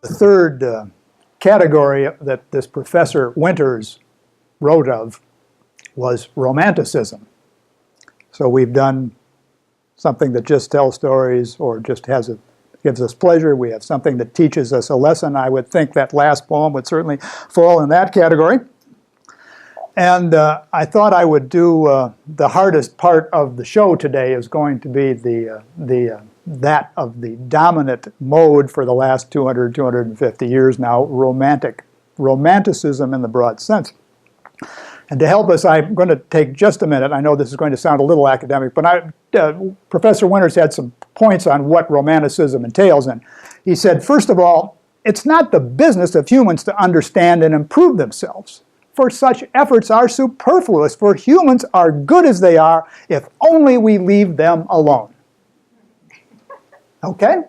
The third category that this Professor Winters wrote of was Romanticism. So we've done something that just tells stories or just gives us pleasure. We have something that teaches us a lesson. I would think that last poem would certainly fall in that category. And I thought I would do the hardest part of the show today is going to be that of the dominant mode for the last 200, 250 years now, romanticism in the broad sense. And to help us, I'm going to take just a minute. I know this is going to sound a little academic, but Professor Winters had some points on what romanticism entails. And he said, first of all, it's not the business of humans to understand and improve themselves, for such efforts are superfluous, for humans are good as they are if only we leave them alone. Okay?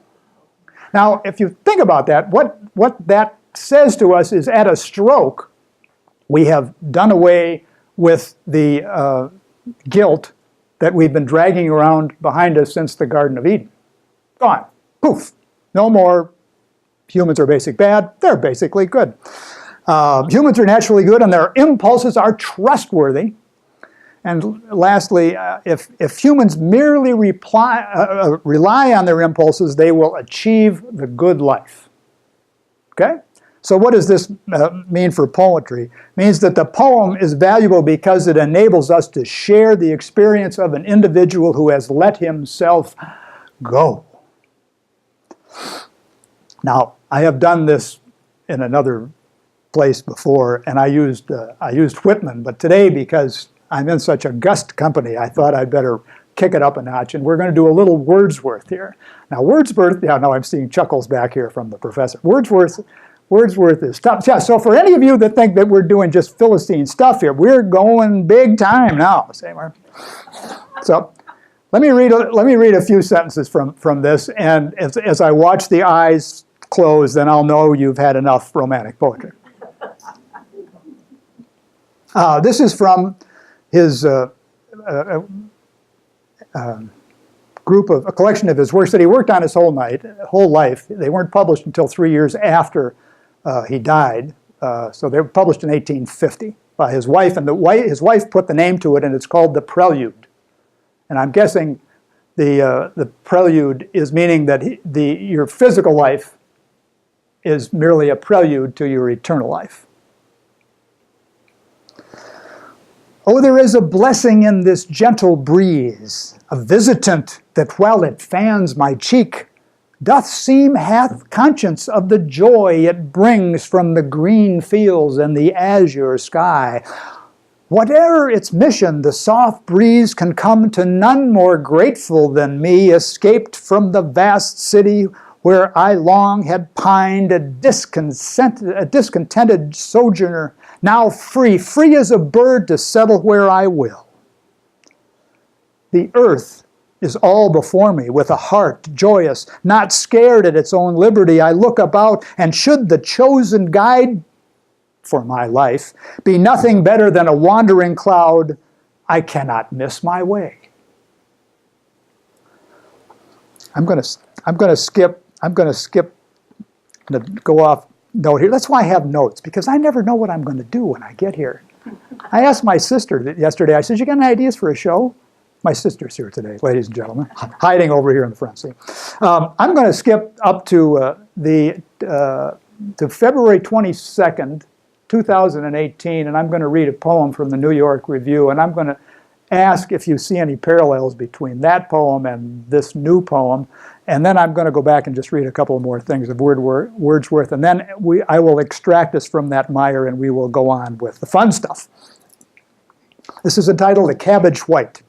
Now, if you think about that, what that says to us is at a stroke, we have done away with the guilt that we've been dragging around behind us since the Garden of Eden. Gone. Poof. No more humans are basically bad. They're basically good. Humans are naturally good and their impulses are trustworthy. And lastly, if humans merely rely on their impulses, they will achieve the good life. Okay? So what does this mean for poetry? It means that the poem is valuable because it enables us to share the experience of an individual who has let himself go. Now, I have done this in another place before, and I used Whitman, but today, because I'm in such august company, I thought I'd better kick it up a notch, and we're going to do a little Wordsworth here. Now, Wordsworth, yeah, no, I'm seeing chuckles back here from the professor. Wordsworth is tough. Yeah, so for any of you that think that we're doing just Philistine stuff here, we're going big time now. So let me read a few sentences from this, and as I watch the eyes close, then I'll know you've had enough romantic poetry. This is from his a collection of his works that he worked on his whole life. They weren't published until 3 years after he died, so they were published in 1850 by his wife, and his wife put the name to it, and it's called the Prelude. And I'm guessing the Prelude is meaning that your physical life is merely a prelude to your eternal life. Oh, there is a blessing in this gentle breeze, a visitant that while it fans my cheek, hath conscience of the joy it brings from the green fields and the azure sky. Whate'er its mission, the soft breeze can come to none more grateful than me, escaped from the vast city where I long had pined, a discontented sojourner, now free as a bird to settle where I will. The earth is all before me, with a heart joyous, not scared at its own liberty. I look about, and should the chosen guide for my life be nothing better than a wandering cloud, I cannot miss my way. I'm going to go off note here. That's why I have notes, because I never know what I'm going to do when I get here. I asked my sister yesterday, I said, you got any ideas for a show? My sister's here today, ladies and gentlemen, hiding over here in the front seat. I'm going to skip up to February 22nd, 2018, and I'm going to read a poem from the New York Review, and I'm going to ask if you see any parallels between that poem and this new poem, and then I'm going to go back and just read a couple more things of Wordsworth, and then I will extract us from that mire, and we will go on with the fun stuff. This is entitled "The Cabbage White."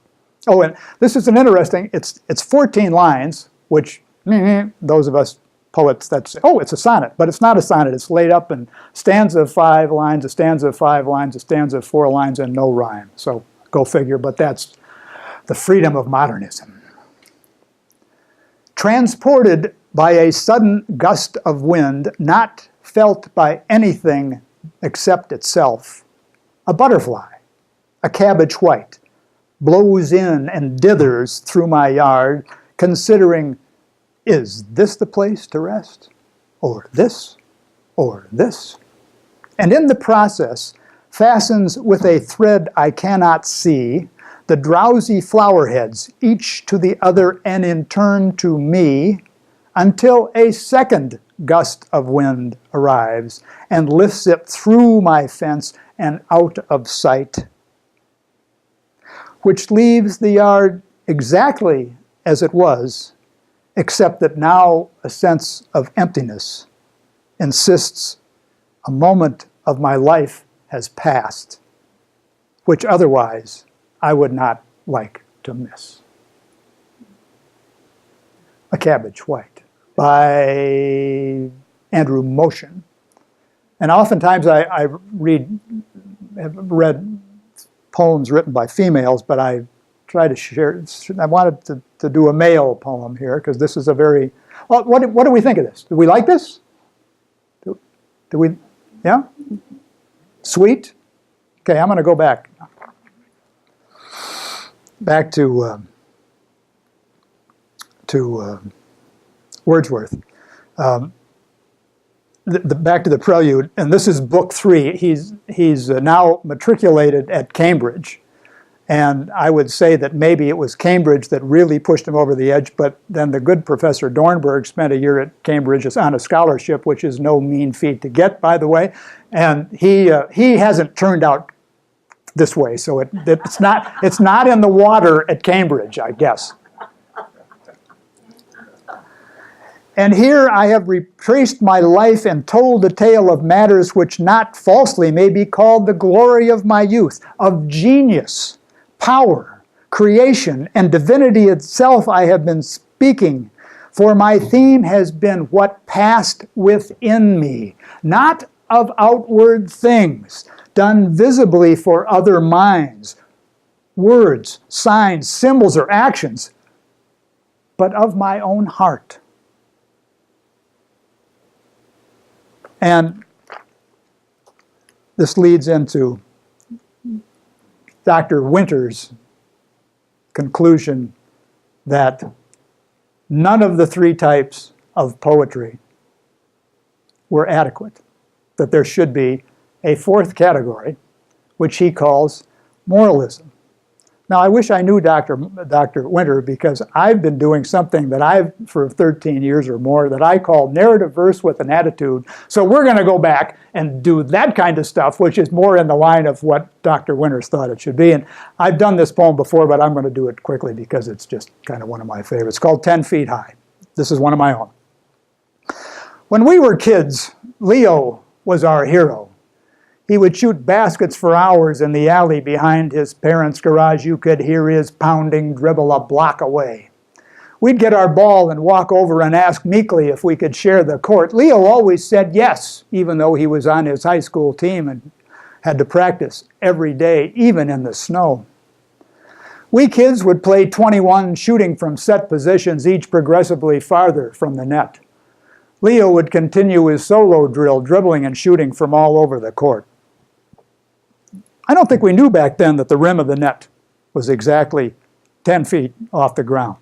Oh, and this is an interesting, it's 14 lines, which those of us poets that say, oh, it's a sonnet, but it's not a sonnet. It's laid up in stanza of 5 lines, a stanza of 5 lines, a stanza of 4 lines, and no rhyme. So go figure, but that's the freedom of modernism. Transported by a sudden gust of wind, not felt by anything except itself, a butterfly, a cabbage white, blows in and dithers through my yard, considering, is this the place to rest? Or this or this. And in the process fastens with a thread I cannot see the drowsy flower heads, each to the other and in turn to me, until a second gust of wind arrives and lifts it through my fence and out of sight, which leaves the yard exactly as it was, except that now a sense of emptiness insists a moment of my life has passed, which otherwise I would not like to miss. A Cabbage White by Andrew Motion. And oftentimes I have read poems written by females, but I try to share, I wanted to do a male poem here, because this is a very, well, what do we think of this? Do we like this? Do we, yeah? Sweet? Okay, I'm going to go back to Wordsworth. Back to the Prelude, and this is book 3. He's now matriculated at Cambridge, and I would say that maybe it was Cambridge that really pushed him over the edge, but then the good Professor Dornberg spent a year at Cambridge on a scholarship, which is no mean feat to get, by the way, and he hasn't turned out this way, so it's not in the water at Cambridge, I guess. And here I have retraced my life and told the tale of matters which not falsely may be called the glory of my youth, of genius, power, creation, and divinity itself I have been speaking, for my theme has been what passed within me, not of outward things, done visibly for other minds, words, signs, symbols, or actions, but of my own heart. And this leads into Dr. Winter's conclusion that none of the 3 types of poetry were adequate, that there should be a 4th category, which he calls moralism. Now, I wish I knew Dr. Winter, because I've been doing something that for 13 years or more, that I call narrative verse with an attitude. So we're going to go back and do that kind of stuff, which is more in the line of what Dr. Winters thought it should be. And I've done this poem before, but I'm going to do it quickly because it's just kind of one of my favorites. It's called 10 Feet High. This is one of my own. When we were kids, Leo was our hero. He would shoot baskets for hours in the alley behind his parents' garage. You could hear his pounding dribble a block away. We'd get our ball and walk over and ask meekly if we could share the court. Leo always said yes, even though he was on his high school team and had to practice every day, even in the snow. We kids would play 21, shooting from set positions, each progressively farther from the net. Leo would continue his solo drill, dribbling and shooting from all over the court. I don't think we knew back then that the rim of the net was exactly 10 feet off the ground.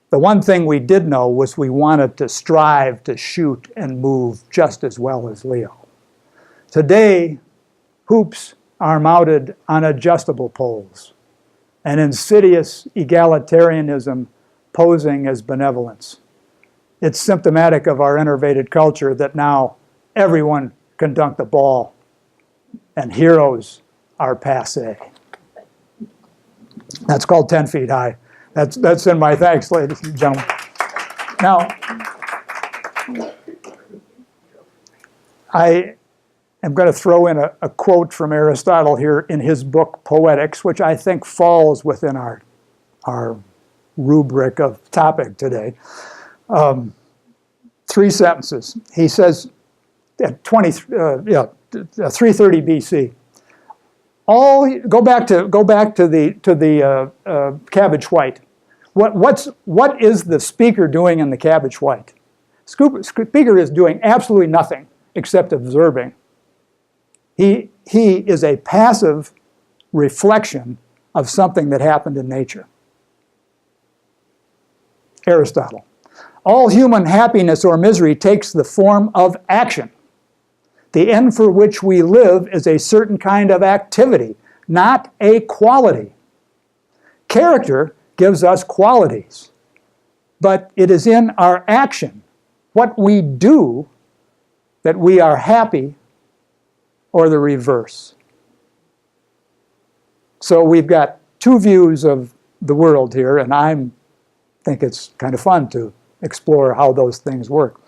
The one thing we did know was we wanted to strive to shoot and move just as well as Leo. Today, hoops are mounted on adjustable poles, an insidious egalitarianism posing as benevolence. It's symptomatic of our innervated culture that now everyone can dunk the ball, and heroes are passé. That's called 10 Feet High. That's in my thanks, ladies and gentlemen. Now, I am going to throw in a quote from Aristotle here in his book Poetics, which I think falls within our rubric of topic today. 3 sentences. He says at 330 BC. Go back to the Cabbage White. What is the speaker doing in the Cabbage White? Speaker is doing absolutely nothing except observing. He is a passive reflection of something that happened in nature. Aristotle. All human happiness or misery takes the form of action. The end for which we live is a certain kind of activity, not a quality. Character gives us qualities, but it is in our action, what we do, that we are happy or the reverse. So we've got two views of the world here, and I think it's kind of fun to explore how those things work.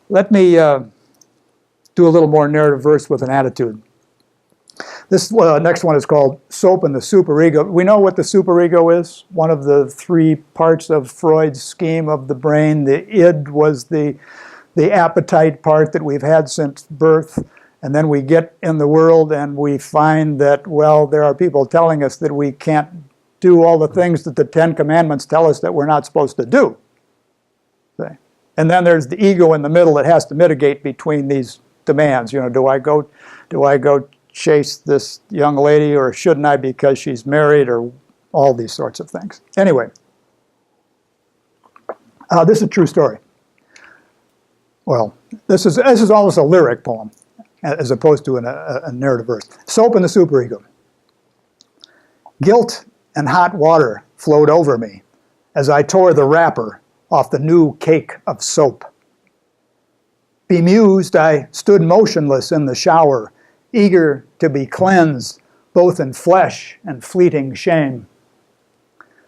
Let me do a little more narrative verse with an attitude. This next one is called Soap and the Superego. We know what the superego is, one of the three parts of Freud's scheme of the brain. The id was the appetite part that we've had since birth, and then we get in the world and we find that, well, there are people telling us that we can't do all the things that the Ten Commandments tell us that we're not supposed to do. Okay. And then there's the ego in the middle that has to mitigate between these demands. You know, do I go chase this young lady, or shouldn't I because she's married, or all these sorts of things. Anyway, this is a true story. Well, this is almost a lyric poem as opposed to a narrative verse. Soap and the Superego. Guilt and hot water flowed over me as I tore the wrapper off the new cake of soap. Bemused, I stood motionless in the shower, eager to be cleansed, both in flesh and fleeting shame.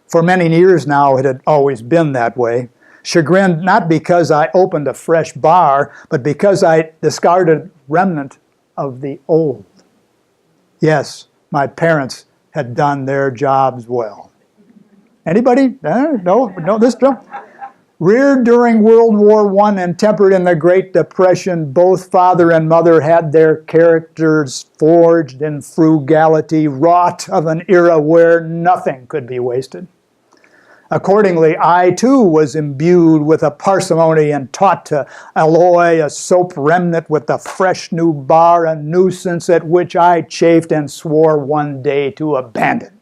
For many years now, it had always been that way. Chagrined not because I opened a fresh bar, but because I discarded remnant of the old. Yes, my parents had done their jobs well. Anybody? No, this no. Reared during World War I and tempered in the Great Depression, both father and mother had their characters forged in frugality, wrought of an era where nothing could be wasted. Accordingly, I too was imbued with a parsimony and taught to alloy a soap remnant with the fresh new bar, a nuisance at which I chafed and swore one day to abandon.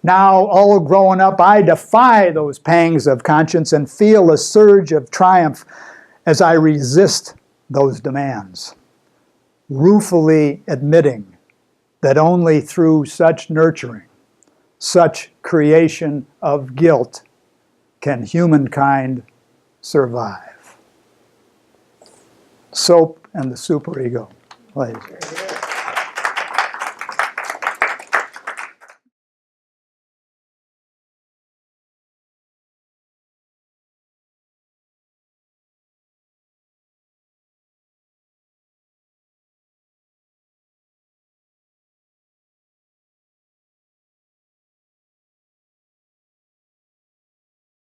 Now, all grown up, I defy those pangs of conscience and feel a surge of triumph as I resist those demands, ruefully admitting that only through such nurturing, such creation of guilt, can humankind survive. Soap and the Superego, ladies.